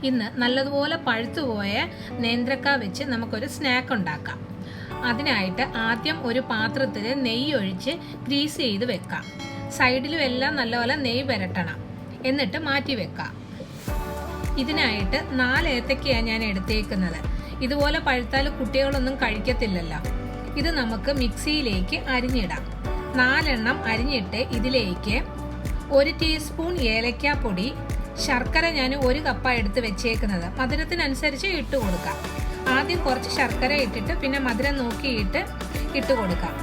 ഇന്ന് നല്ലതുപോലെ പഴുത്തുപോയ നേന്ത്രക്ക വെച്ച് നമുക്കൊരു സ്നാക്ക് ഉണ്ടാക്കാം. അതിനായിട്ട് ആദ്യം ഒരു പാത്രത്തിൽ നെയ്യ് ഒഴിച്ച് ഗ്രീസ് ചെയ്ത് വെക്കാം. സൈഡിലും എല്ലാം നല്ലപോലെ നെയ്യ് പുരട്ടണം. എന്നിട്ട് മാറ്റി വെക്കാം. ഇതിനായിട്ട് 4 ഏത്തക്കയാണ് ഞാൻ എടുത്തേക്കുന്നത്. ഇതുപോലെ പഴുത്താൽ കുട്ടികളൊന്നും കഴിക്കത്തില്ലല്ലോ. ഇത് നമുക്ക് മിക്സിയിലേക്ക് അരിഞ്ഞിടാം. 4 എണ്ണം അരിഞ്ഞിട്ട് ഇതിലേക്ക് 1 ടീസ്പൂൺ ഏലക്കാപ്പൊടി, ശർക്കര ഞാൻ 1 കപ്പാണ് എടുത്ത് വെച്ചേക്കുന്നത്. മധുരത്തിനനുസരിച്ച് ഇട്ട് കൊടുക്കാം. ആദ്യം കുറച്ച് ശർക്കര ഇട്ടിട്ട് പിന്നെ മധുരം നോക്കിയിട്ട് ഇട്ട് കൊടുക്കാം.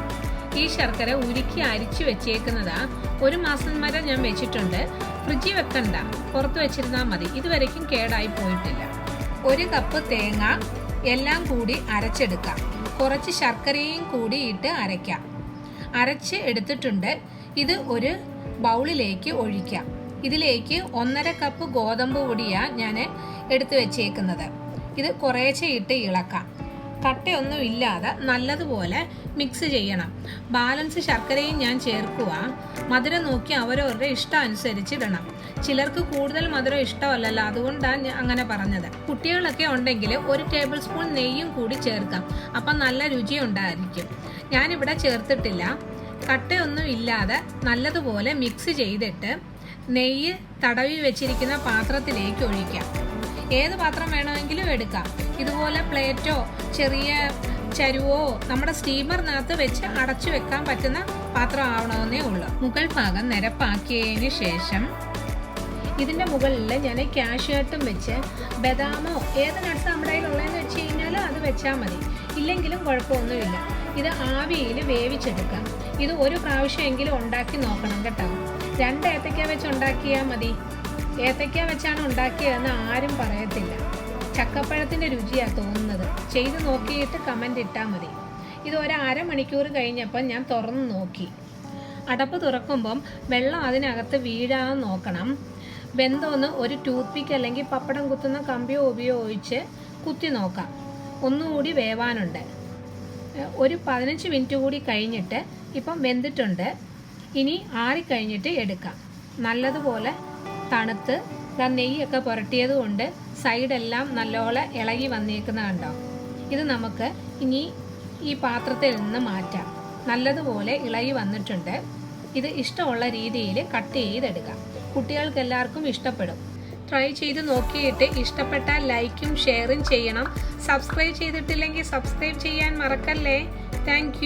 ഈ ശർക്കര ഉരുക്കി അരിച്ചു വെച്ചേക്കുന്നതാ. 1 മാസം വരെ ഞാൻ വെച്ചിട്ടുണ്ട്. ഫ്രിഡ്ജിൽ വെക്കണ്ട, പുറത്ത് വെച്ചിരുന്നാൽ മതി. ഇതുവരയ്ക്കും കേടായി പോയിട്ടില്ല. 1 കപ്പ് തേങ്ങ എല്ലാം കൂടി അരച്ചെടുക്കാം. കുറച്ച് ശർക്കരയും കൂടി ഇട്ട് അരയ്ക്കാം. അരച്ച് എടുത്തിട്ടുണ്ട്. ഇത് ഒരു ബൗളിലേക്ക് ഒഴിക്കാം. ഇതിലേക്ക് 1.5 കപ്പ് ഗോതമ്പ് പൊടിയാണ് ഞാൻ എടുത്ത് വെച്ചേക്കുന്നത്. ഇത് കുറേശ്ശെ ഇട്ട് ഇളക്കാം. കട്ടയൊന്നും ഇല്ലാതെ നല്ലതുപോലെ മിക്സ് ചെയ്യണം. ബാലൻസ് ശർക്കരയും ഞാൻ ചേർക്കുക. മധുരം നോക്കി അവരവരുടെ ഇഷ്ടം അനുസരിച്ച് ഇടണം. ചിലർക്ക് കൂടുതൽ മധുരം ഇഷ്ടമല്ലല്ലോ, അതുകൊണ്ടാണ് അങ്ങനെ പറഞ്ഞത്. കുട്ടികളൊക്കെ ഉണ്ടെങ്കിൽ 1 ടേബിൾ സ്പൂൺ നെയ്യും കൂടി ചേർക്കാം. അപ്പം നല്ല രുചി ഉണ്ടായിരിക്കും. ഞാനിവിടെ ചേർത്തിട്ടില്ല. കട്ടയൊന്നും ഇല്ലാതെ നല്ലതുപോലെ മിക്സ് ചെയ്തിട്ട് നെയ്യ് തടവി വെച്ചിരിക്കുന്ന പാത്രത്തിലേക്ക് ഒഴിക്കാം. ഏത് പാത്രം വേണമെങ്കിലും എടുക്കാം. ഇതുപോലെ പ്ലേറ്റോ ചെറിയ ചരുവോ നമ്മുടെ സ്റ്റീമറിനകത്ത് വെച്ച് അടച്ചു വെക്കാൻ പറ്റുന്ന പാത്രം ആവണമെന്നേ ഉള്ളൂ. മുകൾ ഭാഗം നിരപ്പാക്കിയതിന് ശേഷം ഇതിൻ്റെ മുകളിൽ ഞാൻ കാഷ്യൂനട്ടും വെച്ച് ബദാമോ ഏത് നട്ട്സ് നമ്മുടെ കയ്യിലുള്ളതെന്ന് വെച്ച് കഴിഞ്ഞാൽ അത് വെച്ചാൽ മതി. ഇല്ലെങ്കിലും കുഴപ്പമൊന്നുമില്ല. ഇത് ആവിയിൽ വേവിച്ചെടുക്കാം. ഇത് 1 പ്രാവശ്യമെങ്കിലും ഉണ്ടാക്കി നോക്കണം കേട്ടോ. 2 ഏത്തക്ക വെച്ച് ഉണ്ടാക്കിയാൽ മതി. ഏത്തക്ക വെച്ചാണ് ഉണ്ടാക്കിയതെന്ന് ആരും പറയത്തില്ല. ചക്കപ്പഴത്തിൻ്റെ രുചിയാണ് തോന്നുന്നത്. ചെയ്ത് നോക്കിയിട്ട് കമൻ്റ് ഇട്ടാൽ മതി. ഇത് 1/2 മണിക്കൂർ കഴിഞ്ഞപ്പോൾ ഞാൻ തുറന്ന് നോക്കി. അടപ്പ് തുറക്കുമ്പം വെള്ളം അതിനകത്ത് വീഴാതെ നോക്കണം. വെന്തോന്ന് ഒരു ടൂത്ത് പിക്ക് അല്ലെങ്കിൽ പപ്പടം കുത്തുന്ന കമ്പിയോ ഉപയോഗിച്ച് കുത്തി നോക്കാം. ഒന്നുകൂടി വേവാനുണ്ട്. ഒരു 15 മിനിറ്റ് കൂടി കഴിഞ്ഞിട്ട് ഇപ്പം വെന്തിട്ടുണ്ട്. ഇനി ആറിക്കഴിഞ്ഞിട്ട് എടുക്കാം. നല്ലതുപോലെ തണുത്ത് നെയ്യൊക്കെ പുരട്ടിയത് കൊണ്ട് സൈഡെല്ലാം നല്ലപോലെ ഇളകി വന്നേക്കുന്ന കണ്ടോ. ഇത് നമുക്ക് ഇനി ഈ പാത്രത്തിൽ നിന്ന് മാറ്റാം. നല്ലതുപോലെ ഇളകി വന്നിട്ടുണ്ട്. ഇത് ഇഷ്ടമുള്ള രീതിയിൽ കട്ട് ചെയ്തെടുക്കാം. കുട്ടികൾക്ക് എല്ലാവർക്കും ഇഷ്ടപ്പെടും. ട്രൈ ചെയ്ത് നോക്കിയിട്ട് ഇഷ്ടപ്പെട്ടാൽ ലൈക്കും ഷെയറും ചെയ്യണം. സബ്സ്ക്രൈബ് ചെയ്തിട്ടില്ലെങ്കിൽ സബ്സ്ക്രൈബ് ചെയ്യാൻ മറക്കല്ലേ. താങ്ക്